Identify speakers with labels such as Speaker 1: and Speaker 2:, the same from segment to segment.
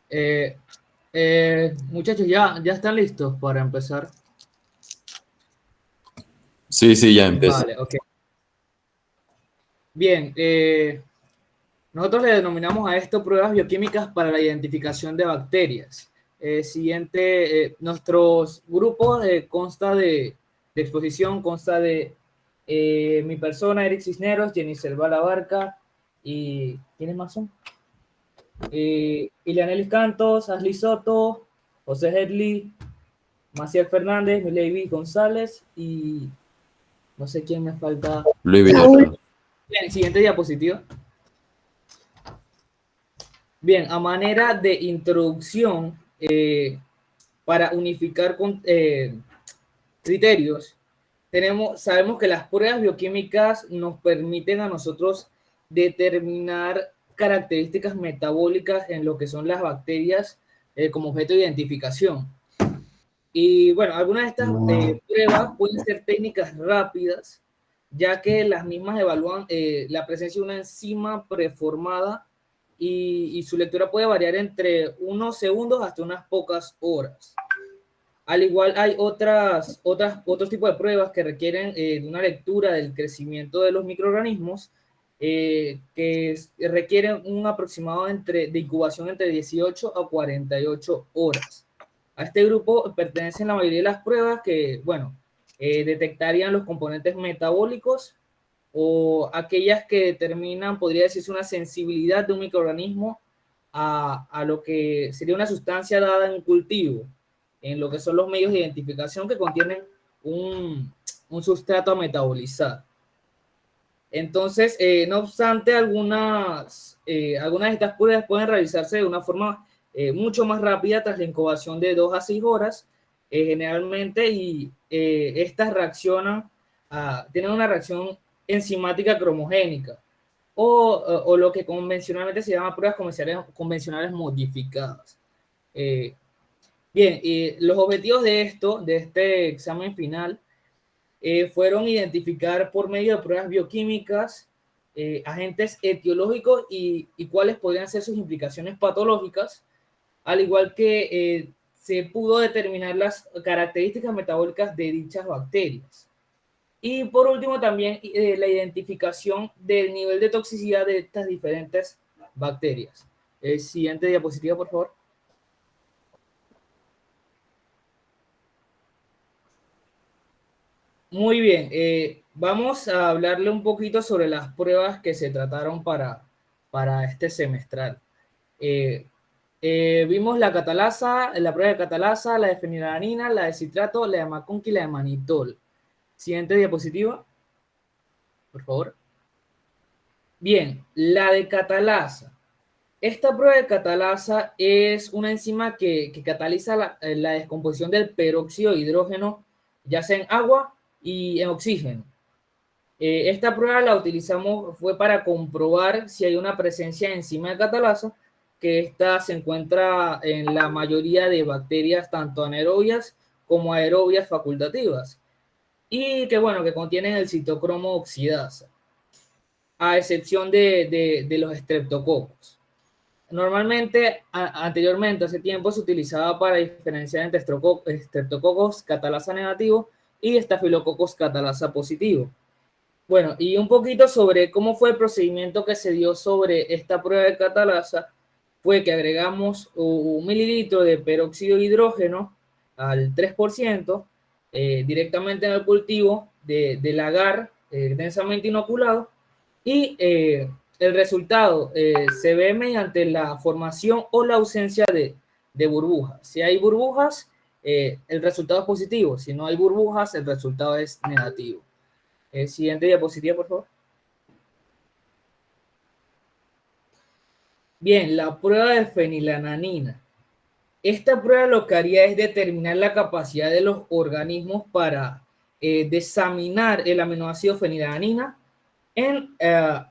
Speaker 1: Eh, Muchachos, ya están listos para empezar.
Speaker 2: Sí, sí, ya empieza.
Speaker 1: Vale, ok. Bien, nosotros le denominamos a esto pruebas bioquímicas para la identificación de bacterias. Nuestro grupo consta de exposición, consta de mi persona, Eric Cisneros, Jenny Selva Barca y ¿quiénes más son? Ilianelis Cantos, Ashley Soto, José Hedley, Maciel Fernández, Milady González y no sé quién me falta.
Speaker 2: Luis Villarreal.
Speaker 1: Bien, siguiente diapositiva. Bien, a manera de introducción, para unificar criterios, sabemos que las pruebas bioquímicas nos permiten a nosotros determinar características metabólicas en lo que son las bacterias como objeto de identificación. Y bueno, algunas de estas pruebas pueden ser técnicas rápidas, ya que las mismas evalúan la presencia de una enzima preformada y su lectura puede variar entre unos segundos hasta unas pocas horas. Al igual hay otros tipos de pruebas que requieren de una lectura del crecimiento de los microorganismos que requieren un aproximado de incubación entre 18 a 48 horas. A este grupo pertenecen la mayoría de las pruebas que, bueno, detectarían los componentes metabólicos o aquellas que determinan, podría decirse, una sensibilidad de un microorganismo a lo que sería una sustancia dada en cultivo, en lo que son los medios de identificación que contienen un sustrato a metabolizar. Entonces, no obstante, algunas de estas pruebas pueden realizarse de una forma mucho más rápida tras la incubación de 2 a 6 horas, generalmente, y estas tienen una reacción enzimática cromogénica, o lo que convencionalmente se llama pruebas convencionales modificadas. Bien, los objetivos de este examen final, fueron identificar por medio de pruebas bioquímicas agentes etiológicos y cuáles podrían ser sus implicaciones patológicas, al igual que se pudo determinar las características metabólicas de dichas bacterias. Y por último también la identificación del nivel de toxicidad de estas diferentes bacterias. Siguiente diapositiva, por favor. Muy bien, vamos a hablarle un poquito sobre las pruebas que se trataron para este semestral. Eh, Vimos la catalasa, la prueba de catalasa, la de fenilalanina, la de citrato, la de McConkey y la de manitol. Siguiente diapositiva, por favor. Bien, la de catalasa. Esta prueba de catalasa es una enzima que cataliza la descomposición del peróxido de hidrógeno, ya sea en agua y en oxígeno. Esta prueba la utilizamos fue para comprobar si hay una presencia de enzima de catalasa, que esta se encuentra en la mayoría de bacterias, tanto anaerobias como aerobias facultativas, y que bueno, que contienen el citocromo oxidasa, a excepción de los estreptococos. Normalmente, anteriormente, hace tiempo, se utilizaba para diferenciar entre estreptococos catalasa negativo y estafilococos catalasa positivo. Bueno, y un poquito sobre cómo fue el procedimiento que se dio sobre esta prueba de catalasa, fue que agregamos 1 mililitro de peróxido de hidrógeno al 3%, directamente en el cultivo del agar densamente inoculado, y el resultado se ve mediante la formación o la ausencia de burbujas. Si hay burbujas, el resultado es positivo; si no hay burbujas, el resultado es negativo. Siguiente diapositiva, por favor. Bien, la prueba de fenilalanina. Esta prueba lo que haría es determinar la capacidad de los organismos para desaminar el aminoácido fenilalanina en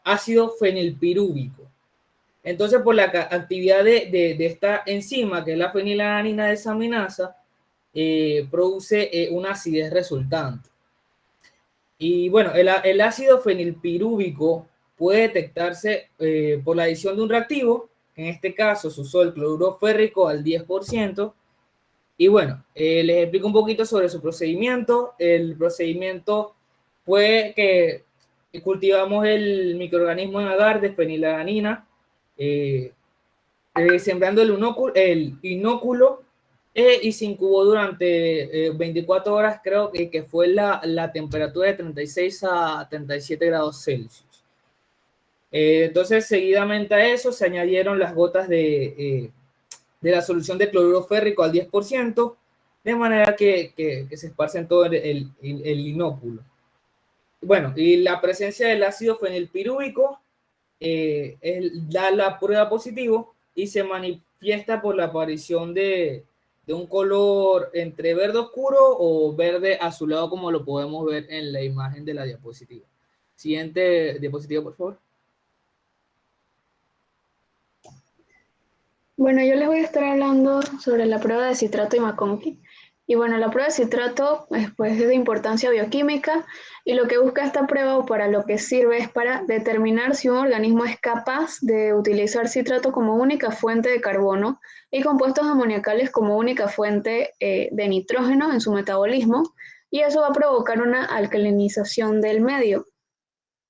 Speaker 1: ácido fenilpirúvico. Entonces, por la actividad de esta enzima, que es la fenilalanina desaminasa, produce una acidez resultante. Y bueno, el ácido fenilpirúvico puede detectarse por la adición de un reactivo En este caso se usó el cloruro férrico al 10%. Y bueno, les explico un poquito sobre su procedimiento. El procedimiento fue que cultivamos el microorganismo en agar de fenilalanina, sembrando el inóculo, y se incubó durante 24 horas, creo que fue la temperatura de 36 a 37 grados Celsius. Entonces, seguidamente a eso se añadieron las gotas de la solución de cloruro férrico al 10%, de manera que se esparce en todo el inóculo. Bueno, y la presencia del ácido fenilpirúvico da la prueba positivo y se manifiesta por la aparición de un color entre verde oscuro o verde azulado, como lo podemos ver en la imagen de la diapositiva. Siguiente diapositiva, por favor.
Speaker 3: Bueno, yo les voy a estar hablando sobre la prueba de citrato y McConkey. Y bueno, la prueba de citrato pues, es de importancia bioquímica y lo que busca esta prueba o para lo que sirve es para determinar si un organismo es capaz de utilizar citrato como única fuente de carbono y compuestos amoniacales como única fuente de nitrógeno en su metabolismo, y eso va a provocar una alcalinización del medio.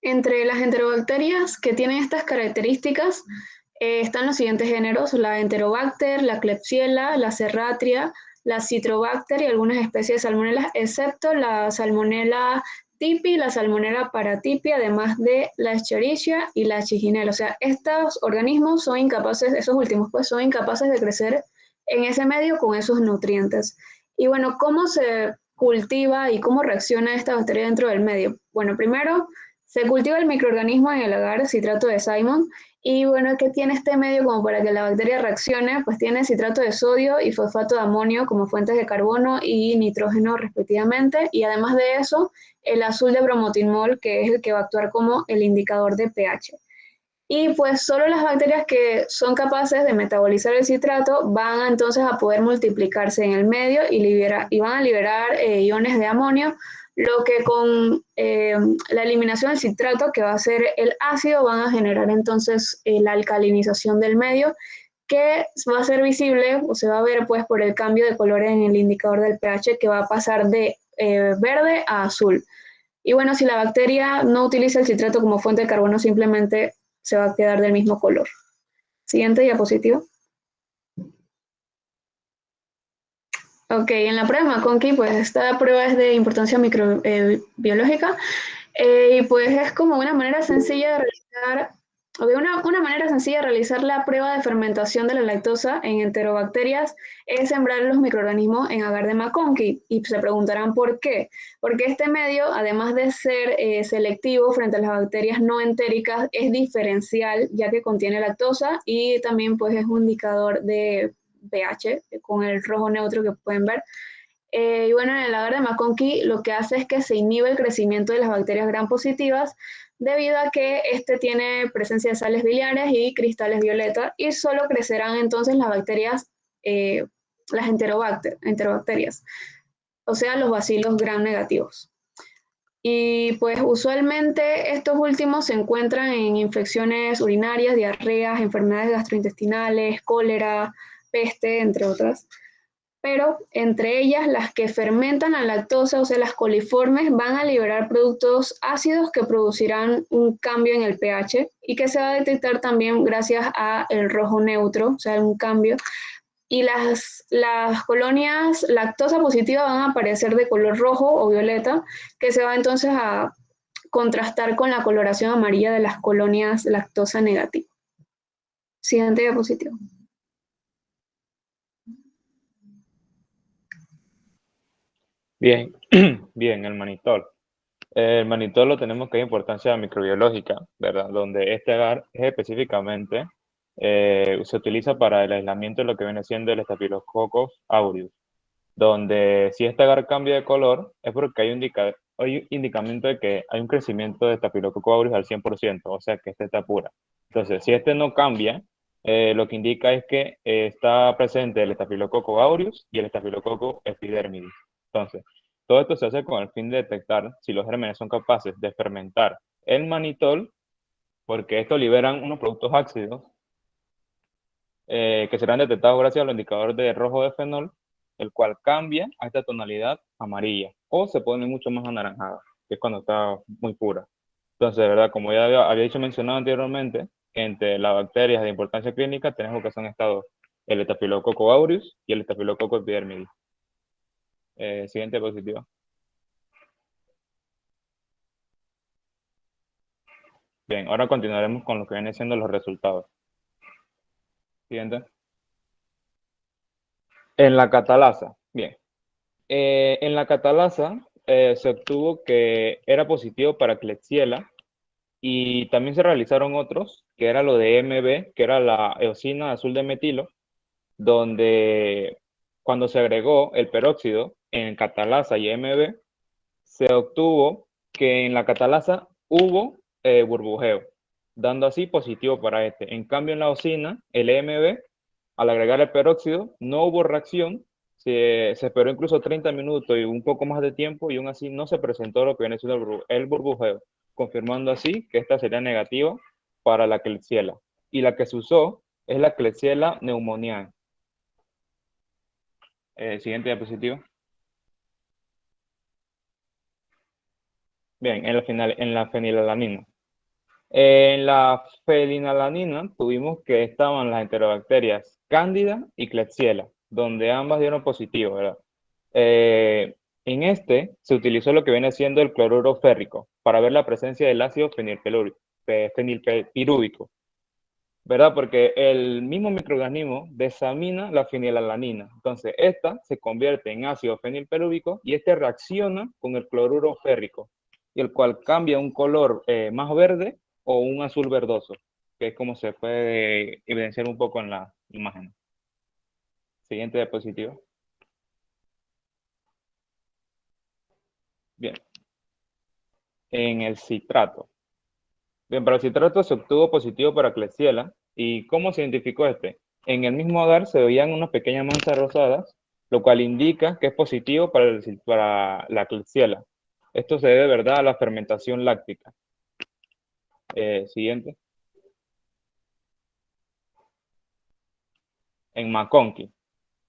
Speaker 3: Entre las enterobacterias que tienen estas características están los siguientes géneros: la Enterobacter, la Klebsiella, la Serratia, la Citrobacter y algunas especies de salmonelas, excepto la Salmonella tipi, la Salmonella paratipi, además de la Escherichia y la Chiginella. O sea, estos organismos son incapaces, esos últimos pues, son incapaces de crecer en ese medio con esos nutrientes. Y bueno, ¿cómo se cultiva y cómo reacciona esta bacteria dentro del medio? Bueno, primero se cultiva el microorganismo en el agar, citrato de Simon, y bueno, ¿qué tiene este medio como para que la bacteria reaccione? Pues tiene citrato de sodio y fosfato de amonio como fuentes de carbono y nitrógeno respectivamente, y además de eso, el azul de bromotilmol, que es el que va a actuar como el indicador de pH. Y pues solo las bacterias que son capaces de metabolizar el citrato van entonces a poder multiplicarse en el medio y van a liberar iones de amonio, lo que con la eliminación del citrato, que va a ser el ácido, van a generar entonces la alcalinización del medio, que va a ser visible o se va a ver pues por el cambio de color en el indicador del pH, que va a pasar de verde a azul. Y bueno, si la bacteria no utiliza el citrato como fuente de carbono, simplemente se va a quedar del mismo color. Siguiente diapositiva. Ok, en la prueba de McConkey, pues esta prueba es de importancia microbiológica, y pues es como una manera sencilla de realizar, una manera sencilla de realizar la prueba de fermentación de la lactosa en enterobacterias es sembrar los microorganismos en agar de McConkey. Y se preguntarán por qué. Porque este medio, además de ser selectivo frente a las bacterias no entéricas, es diferencial, ya que contiene lactosa y también pues es un indicador de pH con el rojo neutro que pueden ver. Y bueno, en el agar de McConkey lo que hace es que se inhibe el crecimiento de las bacterias gram positivas debido a que este tiene presencia de sales biliares y cristales violeta, y solo crecerán entonces las bacterias, las enterobacterias, o sea, los bacilos gram negativos. Y pues usualmente estos últimos se encuentran en infecciones urinarias, diarreas, enfermedades gastrointestinales, cólera, peste, entre otras. Pero entre ellas las que fermentan la lactosa, o sea, las coliformes, van a liberar productos ácidos que producirán un cambio en el pH y que se va a detectar también gracias a el rojo neutro, o sea, un cambio. Y las colonias lactosa positiva van a aparecer de color rojo o violeta, que se va entonces a contrastar con la coloración amarilla de las colonias lactosa negativa. Siguiente diapositiva.
Speaker 4: Bien, bien, el manitol. El manitol lo tenemos que hay importancia microbiológica, ¿verdad? Donde este agar es específicamente se utiliza para el aislamiento de lo que viene siendo el Staphylococcus aureus, donde si este agar cambia de color es porque hay un indicamento de que hay un crecimiento de Staphylococcus aureus al 100%, o sea que este está pura. Entonces, si este no cambia, lo que indica es que está presente el Staphylococcus aureus y el Staphylococcus epidermidis. Entonces, todo esto se hace con el fin de detectar si los gérmenes son capaces de fermentar el manitol, porque estos liberan unos productos ácidos que serán detectados gracias al indicador de rojo de fenol, el cual cambia a esta tonalidad amarilla o se pone mucho más anaranjada, que es cuando está muy pura. Entonces, de verdad, como ya había dicho mencionado anteriormente, entre las bacterias de importancia clínica tenemos que son estados el Staphylococcus aureus y el Staphylococcus epidermidis. Siguiente diapositiva. Bien, ahora continuaremos con lo que vienen siendo los resultados. Siguiente. En la catalasa, bien. En la catalasa se obtuvo que era positivo para Klebsiella y también se realizaron otros, que era lo de MB, que era la eosina azul de metilo, donde cuando se agregó el peróxido en catalasa y MB, se obtuvo que en la catalasa hubo burbujeo, dando así positivo para este. En cambio, en la eosina, el MB, al agregar el peróxido, no hubo reacción, se esperó incluso 30 minutos y un poco más de tiempo y aún así no se presentó lo que viene siendo el burbujeo, confirmando así que esta sería negativa para la Klebsiella. Y la que se usó es la Klebsiella pneumoniae. Siguiente diapositiva. Bien, en la fenilalanina. En la fenilalanina tuvimos que estaban las enterobacterias Cándida y Klebsiella, donde ambas dieron positivo, ¿verdad? En este se utilizó lo que viene siendo el cloruro férrico para ver la presencia del ácido fenilpirúvico, ¿verdad? Porque el mismo microorganismo desamina la fenilalanina. Entonces, esta se convierte en ácido fenilpirúvico y este reacciona con el cloruro férrico, y el cual cambia un color más verde o un azul verdoso, que es como se puede evidenciar un poco en la imagen. Siguiente diapositiva. Bien. En el citrato. Bien, para el citrato se obtuvo positivo para Klebsiella. ¿Y cómo se identificó este? En el mismo agar se veían unas pequeñas manchas rosadas, lo cual indica que es positivo para la Klebsiella. Esto se debe, ¿verdad?, a la fermentación láctica. Siguiente. En McConkey.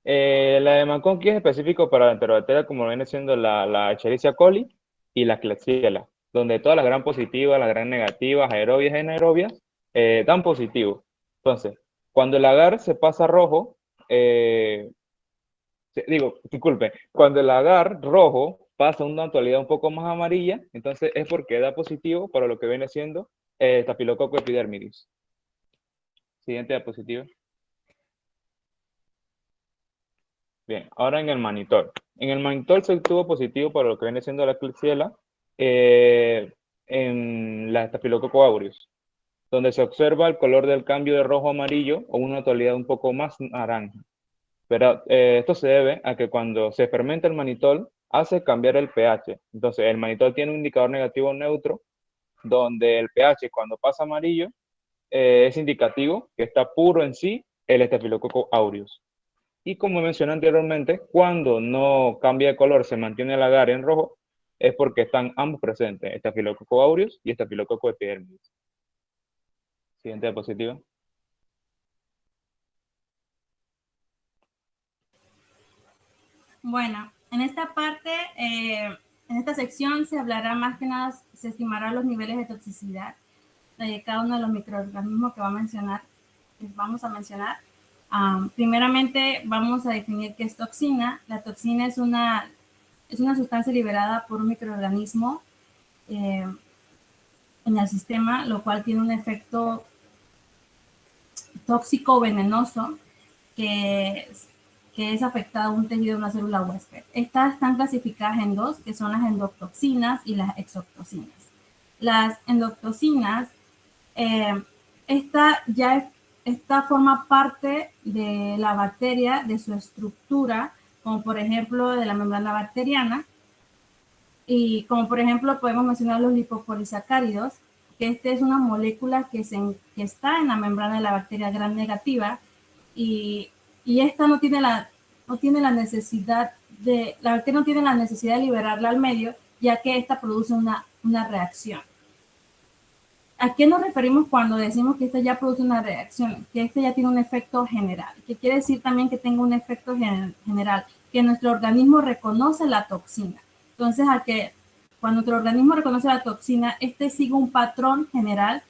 Speaker 4: La de McConkey es específico para la enterobacteria, como viene siendo la Escherichia coli y la Klebsiella, donde todas las gran positivas, las gran negativas, aerobias y anaerobias, dan positivo. Entonces, cuando el agar se pasa rojo, disculpe, cuando el agar rojo pasa a una tonalidad un poco más amarilla, entonces es porque da positivo para lo que viene siendo Staphylococcus epidermidis. Siguiente diapositiva. Bien, ahora en el manitol. En el manitol se obtuvo positivo para lo que viene siendo la Klebsiella en la Staphylococcus aureus, donde se observa el color del cambio de rojo a amarillo o una tonalidad un poco más naranja. Pero esto se debe a que cuando se fermenta el manitol hace cambiar el pH. Entonces el manitol tiene un indicador negativo o neutro, donde el pH cuando pasa amarillo es indicativo que está puro en sí el Staphylococcus aureus. Y como mencioné anteriormente, cuando no cambia de color, se mantiene el agar en rojo, es porque están ambos presentes, Staphylococcus aureus y Staphylococcus epidermidis. Siguiente diapositiva.
Speaker 5: Bueno, en esta parte, en esta sección se hablará más que nada, se estimará los niveles de toxicidad de cada uno de los microorganismos que vamos a mencionar. Primeramente vamos a definir qué es toxina. La toxina es una sustancia liberada por un microorganismo en el sistema, lo cual tiene un efecto tóxico o venenoso que es afectado a un tejido de una célula huésped. Estas están clasificadas en dos, que son las endotoxinas y las exotoxinas. Las endotoxinas, esta forma parte de la bacteria, de su estructura, como por ejemplo de la membrana bacteriana, y como por ejemplo podemos mencionar los lipopolisacáridos, que esta es una molécula que está en la membrana de la bacteria gram negativa, y esta la bacteria no tiene la necesidad de liberarla al medio, ya que esta produce una reacción. ¿A qué nos referimos cuando decimos que esto ya produce una reacción? Que este ya tiene un efecto general. ¿Qué quiere decir también que tenga un efecto general? Que nuestro organismo reconoce la toxina. Entonces, cuando nuestro organismo reconoce la toxina, este sigue un patrón general,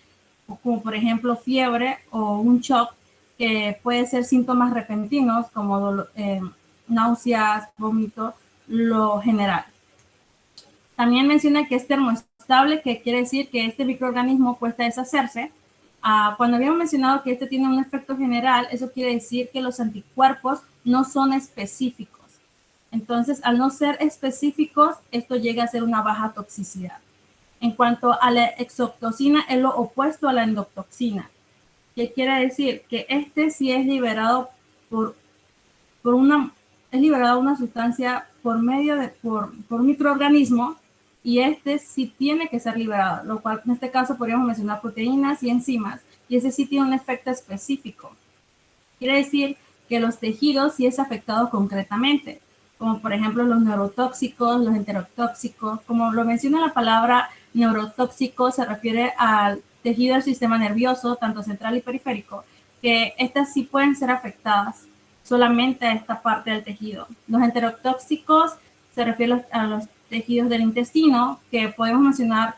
Speaker 5: como por ejemplo fiebre o un shock, que puede ser síntomas repentinos como náuseas, vómito, lo general. También menciona que es termoestable, que quiere decir que este microorganismo cuesta deshacerse. Cuando habíamos mencionado que este tiene un efecto general, eso quiere decir que los anticuerpos no son específicos. Entonces, al no ser específicos, esto llega a ser una baja toxicidad. En cuanto a la exotoxina, es lo opuesto a la endotoxina. ¿Qué quiere decir? Que este sí es liberado es liberada una sustancia por medio de por un microorganismo, y este sí tiene que ser liberado, lo cual en este caso podríamos mencionar proteínas y enzimas, y ese sí tiene un efecto específico. Quiere decir que los tejidos sí es afectado concretamente, como por ejemplo los neurotóxicos, los enterotóxicos. Como lo menciona la palabra neurotóxico, se refiere al tejido del sistema nervioso, tanto central y periférico, que estas sí pueden ser afectadas solamente a esta parte del tejido. Los enterotóxicos se refieren a los tejidos del intestino, que podemos mencionar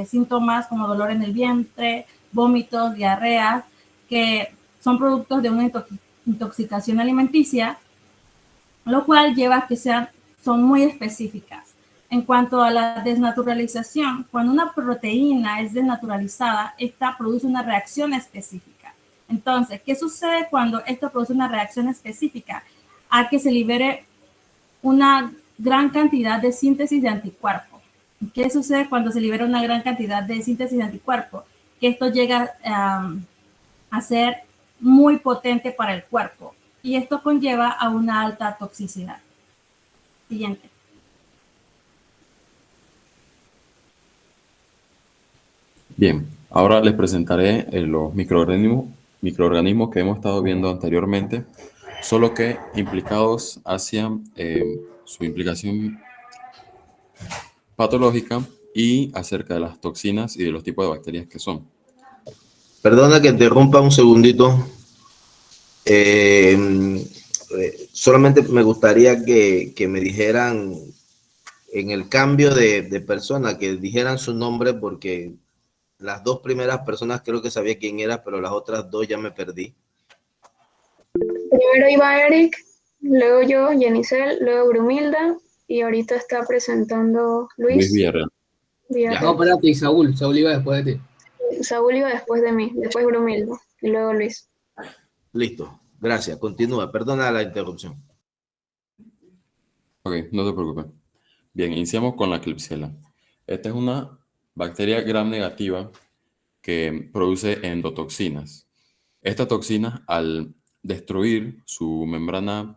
Speaker 5: síntomas como dolor en el vientre, vómitos, diarrea, que son productos de una intoxicación alimenticia, lo cual lleva a que son muy específicas. En cuanto a la desnaturalización, cuando una proteína es desnaturalizada, esta produce una reacción específica. Entonces, ¿qué sucede cuando esto produce una reacción específica? A que se libere una gran cantidad de síntesis de anticuerpos. ¿Qué sucede cuando se libera una gran cantidad de síntesis de anticuerpos? Que esto llega a ser muy potente para el cuerpo, y esto conlleva a una alta toxicidad. Siguiente.
Speaker 2: Bien, ahora les presentaré los microorganismos que hemos estado viendo anteriormente, solo que implicados hacia su implicación patológica y acerca de las toxinas y de los tipos de bacterias que son.
Speaker 6: Perdona que interrumpa un segundito. Solamente me gustaría que me dijeran en el cambio de persona, que dijeran su nombre, porque las dos primeras personas creo que sabía quién era, pero las otras dos ya me perdí.
Speaker 3: Primero iba Eric, luego yo, Yenicel, luego Brumilda, y ahorita está presentando
Speaker 2: Luis
Speaker 3: Luis.
Speaker 2: Villarreal.
Speaker 1: No, espérate, Saúl iba después de ti.
Speaker 3: Saúl iba después de mí, después Brumilda, y luego Luis.
Speaker 6: Listo, gracias. Continúa, perdona la interrupción.
Speaker 2: Ok, no te preocupes. Bien, iniciamos con la Klebsiella. Esta es una bacteria gram negativa que produce endotoxinas. Esta toxina, al destruir su membrana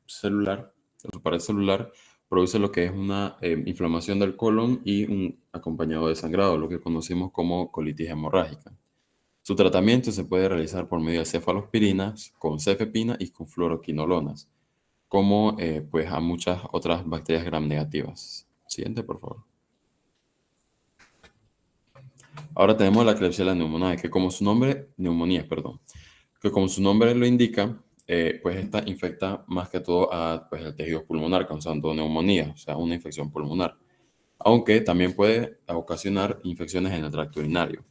Speaker 2: celular, su pared celular, produce lo que es una inflamación del colon y un acompañado de sangrado, lo que conocemos como colitis hemorrágica. Su tratamiento se puede realizar por medio de cefalospirinas, con cefepina y con fluoroquinolonas, como pues a muchas otras bacterias gram negativas. Siguiente, por favor. Ahora tenemos la Klebsiella pneumoniae, que como su nombre lo indica, pues esta infecta más que todo a pues, el tejido pulmonar, causando neumonía, o sea, una infección pulmonar, aunque también puede ocasionar infecciones en el tracto urinario.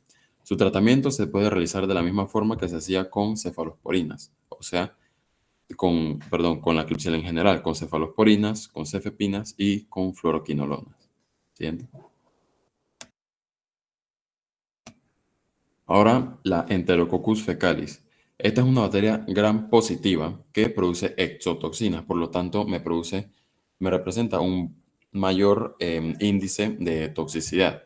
Speaker 2: Su tratamiento se puede realizar de la misma forma que se hacía con cefalosporinas, o sea, con la Klebsiella en general, con cefalosporinas, con cefepinas y con fluoroquinolonas. ¿Siguiente? Ahora, la Enterococcus fecalis. Esta es una bacteria gram positiva que produce exotoxinas, por lo tanto me representa un mayor índice de toxicidad,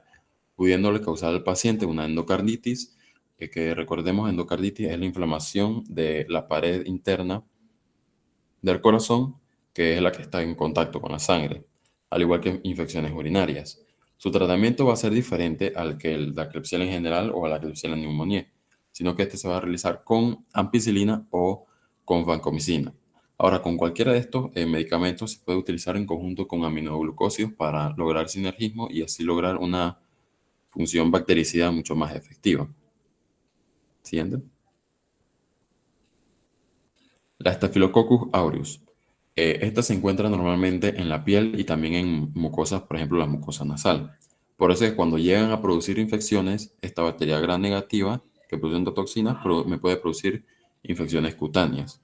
Speaker 2: pudiéndole causar al paciente una endocarditis, que recordemos, endocarditis es la inflamación de la pared interna del corazón, que es la que está en contacto con la sangre, al igual que infecciones urinarias. Su tratamiento va a ser diferente al que la Klebsiella en general o a la Klebsiella pneumoniae, sino que este se va a realizar con ampicilina o con vancomicina. Ahora, con cualquiera de estos medicamentos se puede utilizar en conjunto con aminoglucósidos para lograr sinergismo y así lograr una función bactericida mucho más efectiva. Siguiente. La Staphylococcus aureus. Esta se encuentra normalmente en la piel y también en mucosas, por ejemplo, la mucosa nasal. Por eso es que cuando llegan a producir infecciones, esta bacteria gram negativa que produce endotoxinas me puede producir infecciones cutáneas.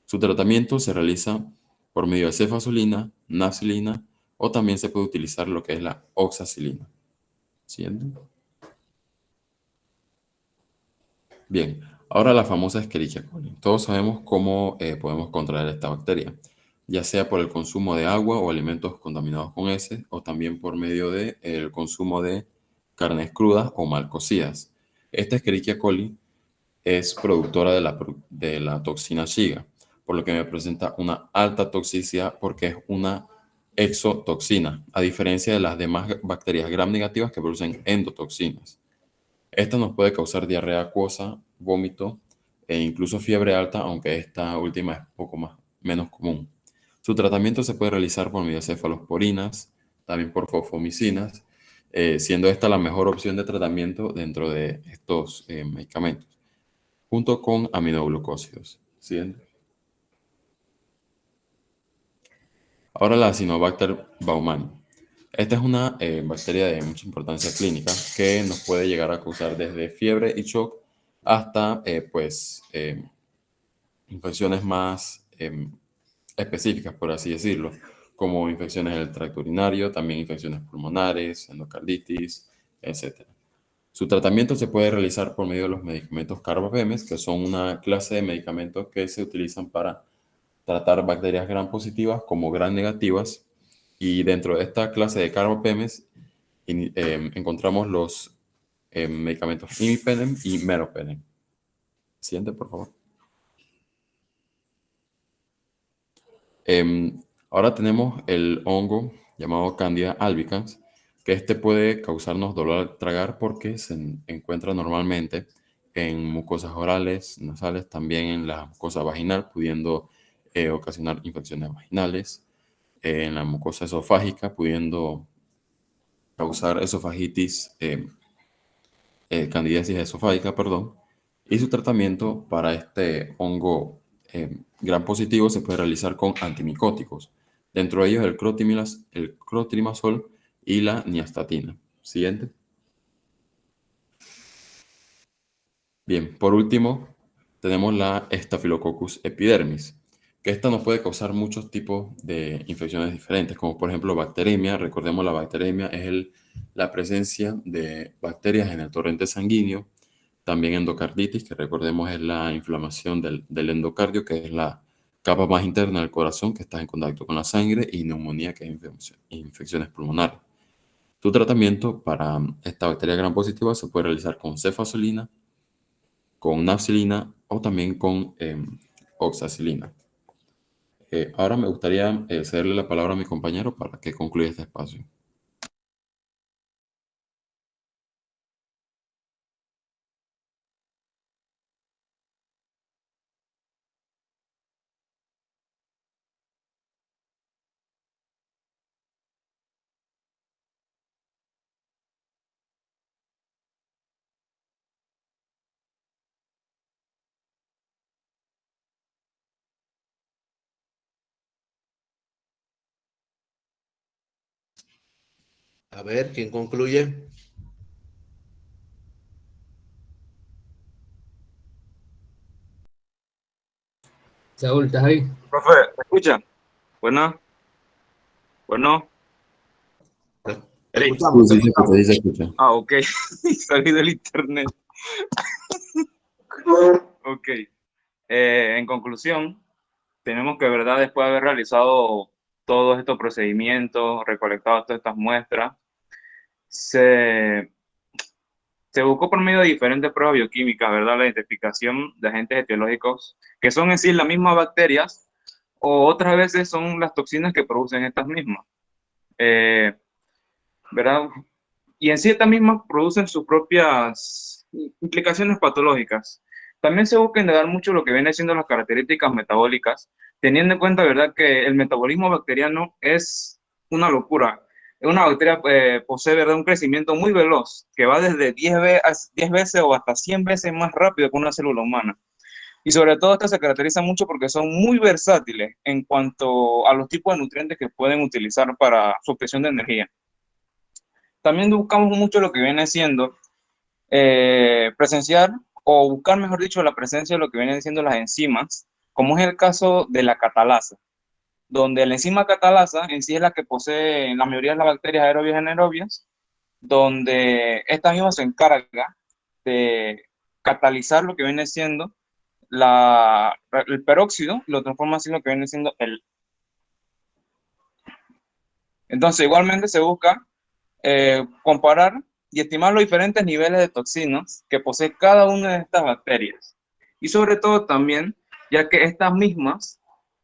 Speaker 2: Su tratamiento se realiza por medio de cefazolina, nafcilina o también se puede utilizar lo que es la oxacilina. Siguiente. Bien, ahora la famosa Escherichia coli. Todos sabemos cómo podemos contraer esta bacteria, ya sea por el consumo de agua o alimentos contaminados con heces, o también por medio del consumo de carnes crudas o mal cocidas. Esta Escherichia coli es productora de la toxina Shiga, por lo que me presenta una alta toxicidad porque es una exotoxina, a diferencia de las demás bacterias gram negativas que producen endotoxinas. Esta nos puede causar diarrea acuosa, vómito e incluso fiebre alta, aunque esta última es menos común. Su tratamiento se puede realizar por medio de cefalosporinas, también por fosfomicinas, siendo esta la mejor opción de tratamiento dentro de estos medicamentos, junto con aminoglucósidos. Siguiente. Ahora la Acinetobacter baumannii. Esta es una bacteria de mucha importancia clínica que nos puede llegar a causar desde fiebre y shock hasta infecciones más específicas, por así decirlo, como infecciones del tracto urinario, también infecciones pulmonares, endocarditis, etc. Su tratamiento se puede realizar por medio de los medicamentos carbapenems, que son una clase de medicamentos que se utilizan para tratar bacterias gram positivas como gram negativas. Y dentro de esta clase de carbapenems encontramos los medicamentos imipenem y meropenem. Siguiente, por favor. Ahora tenemos el hongo llamado Candida albicans, que este puede causarnos dolor al tragar porque se encuentra normalmente en mucosas orales, nasales, también en la mucosa vaginal, pudiendo ocasionar infecciones vaginales, en la mucosa esofágica, pudiendo causar esofagitis, candidiasis esofágica, perdón. Y su tratamiento para este hongo gram positivo se puede realizar con antimicóticos. Dentro de ellos el clotrimazol y la niastatina. Siguiente. Bien, por último, tenemos la Staphylococcus epidermis, que esta nos puede causar muchos tipos de infecciones diferentes, como por ejemplo bacteremia. Recordemos, la bacteremia es la presencia de bacterias en el torrente sanguíneo. También endocarditis, que recordemos es la inflamación del endocardio, que es la capa más interna del corazón que está en contacto con la sangre, y neumonía, que es infecciones pulmonares. Tu tratamiento para esta bacteria gram positiva se puede realizar con cefazolina, con nafcilina o también con oxacilina. Ahora me gustaría cederle la palabra a mi compañero para que concluya este espacio.
Speaker 6: A ver, ¿quién concluye?
Speaker 1: Saúl, ¿estás ahí?
Speaker 4: Profe, ¿me escucha? Bueno, bueno.
Speaker 6: Te
Speaker 4: Ey.
Speaker 6: escuchamos, te
Speaker 2: Sí, se escucha,
Speaker 6: escuchamos.
Speaker 2: sí, se escucha.
Speaker 4: Ah, ok. Salí del internet. Ok. En conclusión, tenemos que, ¿verdad? Después de haber realizado todos estos procedimientos, recolectado todas estas muestras, se buscó por medio de diferentes pruebas bioquímicas, ¿verdad? La identificación de agentes etiológicos que son en sí las mismas bacterias, o otras veces son las toxinas que producen estas mismas, ¿verdad? Y en sí estas mismas producen sus propias implicaciones patológicas. También se busca indagar mucho lo que viene siendo las características metabólicas, teniendo en cuenta, ¿verdad?, que el metabolismo bacteriano es una locura.
Speaker 7: una bacteria posee, ¿verdad?, un crecimiento muy veloz, que va desde 10 veces o hasta 100 veces más rápido que una célula humana. Y sobre todo estas se caracterizan mucho porque son muy versátiles en cuanto a los tipos de nutrientes que pueden utilizar para su obtención de energía. También buscamos mucho lo que viene siendo presenciar o buscar, mejor dicho, la presencia de lo que vienen siendo las enzimas, como es el caso de la catalasa, donde la enzima catalasa en sí es la que posee la mayoría de las bacterias aerobias y anaerobias, donde esta misma se encarga de catalizar lo que viene siendo el peróxido, y lo transforma así en lo que viene siendo el. Entonces, igualmente se busca comparar y estimar los diferentes niveles de toxinas que posee cada una de estas bacterias. Y sobre todo también, ya que estas mismas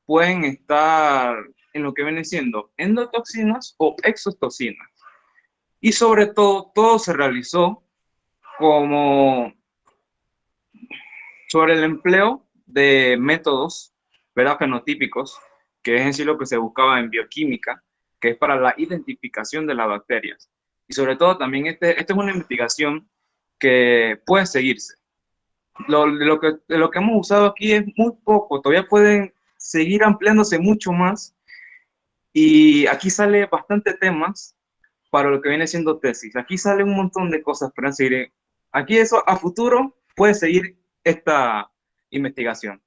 Speaker 7: pueden estar en lo que viene siendo endotoxinas o exotoxinas. Y sobre todo se realizó como sobre el empleo de métodos, ¿verdad?, fenotípicos, que es en sí lo que se buscaba en bioquímica, que es para la identificación de las bacterias. Y sobre todo también esta es una investigación que puede seguirse. Lo que hemos usado aquí es muy poco, todavía pueden seguir ampliándose mucho más, y aquí sale bastante temas para lo que viene siendo tesis. Aquí sale un montón de cosas para seguir. Aquí eso a futuro puede seguir esta investigación.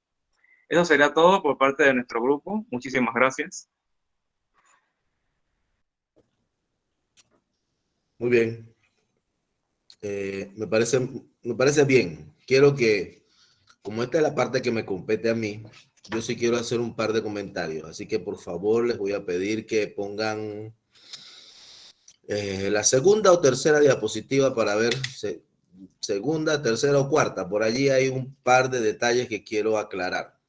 Speaker 7: Eso sería todo por parte de nuestro grupo. Muchísimas gracias.
Speaker 6: Muy bien. Me parece bien. Quiero que, como esta es la parte que me compete a mí, yo sí quiero hacer un par de comentarios. Así que por favor les voy a pedir que pongan la segunda o tercera diapositiva para ver segunda, tercera o cuarta. Por allí hay un par de detalles que quiero aclarar.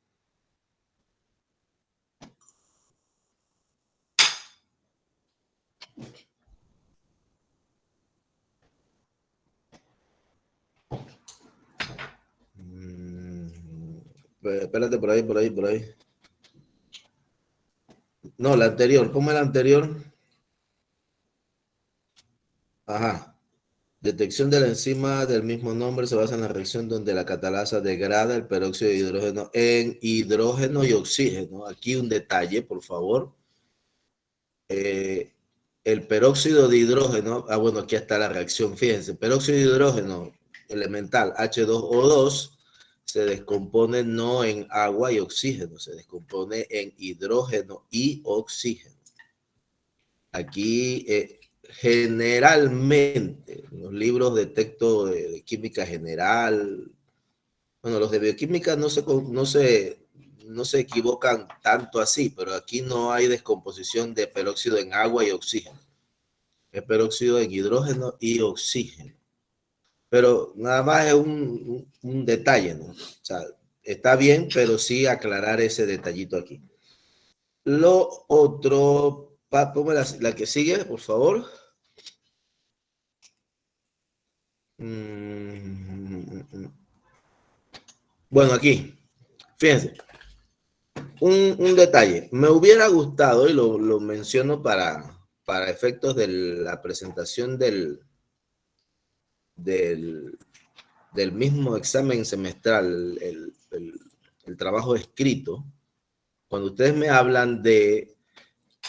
Speaker 6: Espérate, por ahí. No, la anterior, ponme la anterior. Ajá. Detección de la enzima del mismo nombre se basa en la reacción donde la catalasa degrada el peróxido de hidrógeno en hidrógeno y oxígeno. Aquí un detalle, por favor. El peróxido de hidrógeno, bueno, aquí está la reacción, fíjense, peróxido de hidrógeno elemental H2O2 se descompone no en agua y oxígeno, se descompone en hidrógeno y oxígeno. Aquí generalmente, en los libros de texto de química general, bueno, los de bioquímica no se equivocan tanto así, pero aquí no hay descomposición de peróxido en agua y oxígeno. Es peróxido en hidrógeno y oxígeno. Pero nada más es un detalle, ¿no? O sea, está bien, pero sí aclarar ese detallito aquí. Lo otro, ponme la que sigue, por favor. Bueno, aquí, fíjense. Un detalle. Me hubiera gustado, y lo menciono para efectos de la presentación del mismo examen semestral, el trabajo escrito, cuando ustedes me hablan de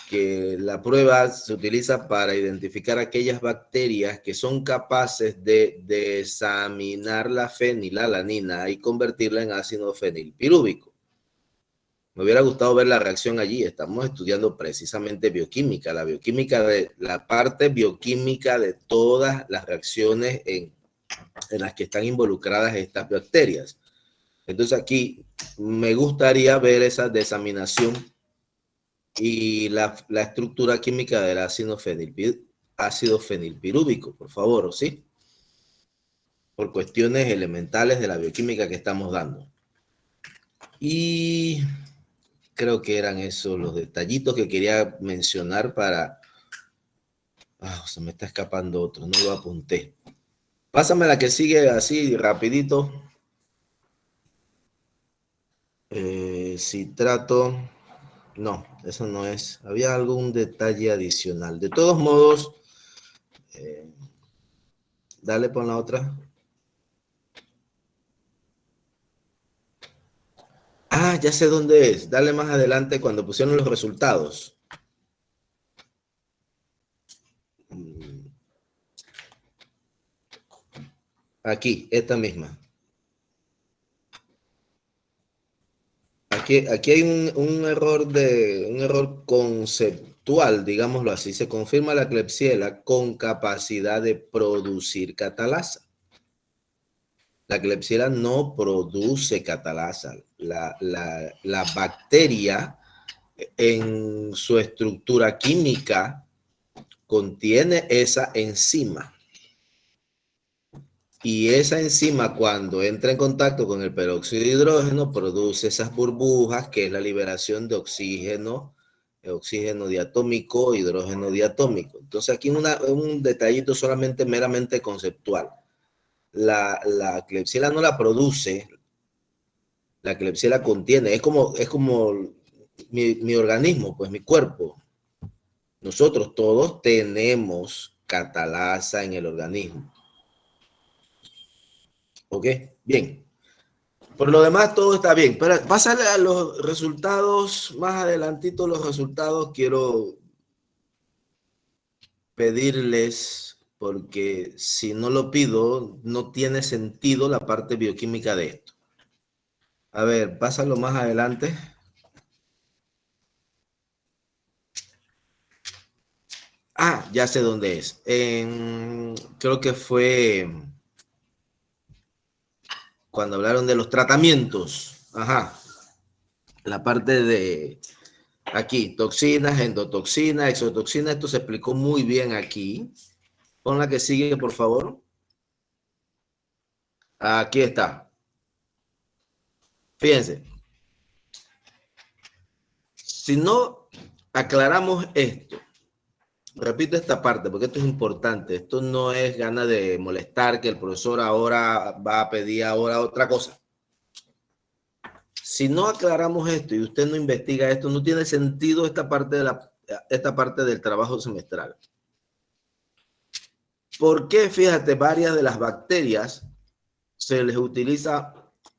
Speaker 6: que la prueba se utiliza para identificar aquellas bacterias que son capaces de desaminar la fenilalanina y convertirla en ácido fenilpirúvico. Me hubiera gustado ver la reacción allí. Estamos estudiando precisamente bioquímica, la parte bioquímica de todas las reacciones en las que están involucradas estas bacterias. Entonces aquí me gustaría ver esa desaminación y la estructura química del ácido fenilpirúvico, por favor, ¿sí? Por cuestiones elementales de la bioquímica que estamos dando. Y creo que eran esos los detallitos que quería mencionar para... se me está escapando otro, no lo apunté. Pásame la que sigue así, rapidito. Citrato. No, eso no es. Había algún detalle adicional. De todos modos, dale por la otra. Ah, ya sé dónde es. Dale más adelante cuando pusieron los resultados. Aquí, esta misma. Aquí hay un error conceptual, digámoslo así. Se confirma la Klebsiella con capacidad de producir catalasa. La Klebsiella no produce catalasa. La bacteria en su estructura química contiene esa enzima. Y esa enzima, cuando entra en contacto con el peróxido de hidrógeno, produce esas burbujas, que es la liberación de oxígeno diatómico, hidrógeno diatómico. Entonces aquí un detallito solamente meramente conceptual. La Klebsiella no la produce, la Klebsiella contiene, es como mi organismo, pues mi cuerpo. Nosotros todos tenemos catalasa en el organismo. ¿Ok? Bien. Por lo demás, todo está bien. Pero pásale a los resultados, más adelantito los resultados, quiero pedirles, porque si no lo pido, no tiene sentido la parte bioquímica de esto. A ver, pásalo más adelante. Ah, ya sé dónde es. Creo que fue cuando hablaron de los tratamientos. Ajá. La parte de aquí, toxinas, endotoxina, exotoxina. Esto se explicó muy bien aquí. Pon la que sigue, por favor. Aquí está. Fíjense. Si no aclaramos esto, repito esta parte porque esto es importante. Esto no es gana de molestar que el profesor ahora va a pedir ahora otra cosa. Si no aclaramos esto y usted no investiga esto, no tiene sentido esta parte del trabajo semestral. ¿Por qué? Fíjate, varias de las bacterias se les utiliza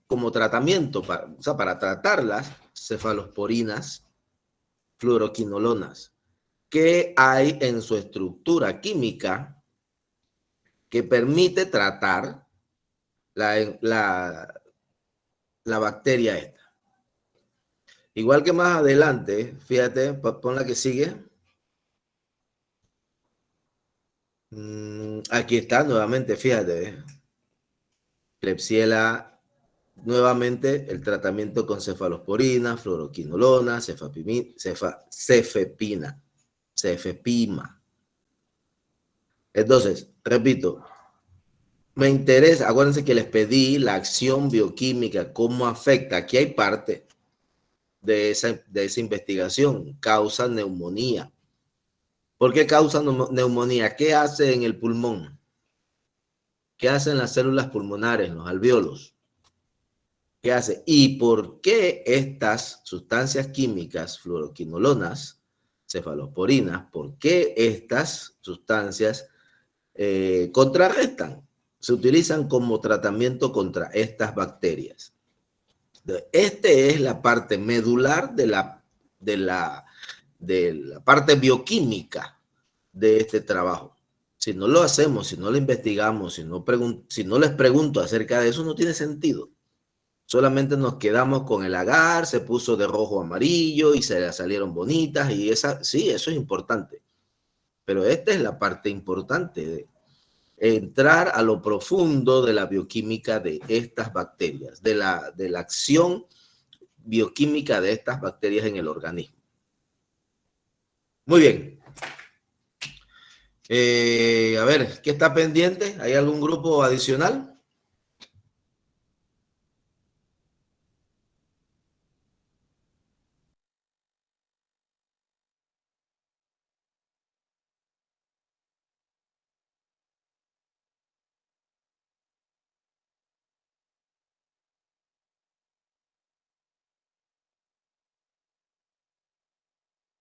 Speaker 6: como tratamiento, para tratarlas, cefalosporinas, fluoroquinolonas, que hay en su estructura química que permite tratar la bacteria esta. Igual que más adelante, fíjate, pon la que sigue. Aquí está nuevamente, fíjate. Klebsiella, nuevamente el tratamiento con cefalosporina, fluoroquinolona, cefepima. Entonces, repito, me interesa, acuérdense que les pedí la acción bioquímica, cómo afecta. Aquí hay parte de esa investigación. Causa neumonía. ¿Por qué causa neumonía? ¿Qué hace en el pulmón? ¿Qué hacen las células pulmonares, los alvéolos? ¿Qué hace? ¿Y por qué estas sustancias químicas, fluoroquinolonas, cefalosporinas, por qué estas sustancias contrarrestan? Se utilizan como tratamiento contra estas bacterias. Esta es la parte medular de la parte bioquímica de este trabajo. Si no lo hacemos, si no lo investigamos, si no les pregunto acerca de eso, no tiene sentido. Solamente nos quedamos con el agar, se puso de rojo a amarillo y se le salieron bonitas y sí, eso es importante. Pero esta es la parte importante de entrar a lo profundo de la bioquímica de estas bacterias, de la acción bioquímica de estas bacterias en el organismo. Muy bien. A ver, ¿qué está pendiente? ¿Hay algún grupo adicional?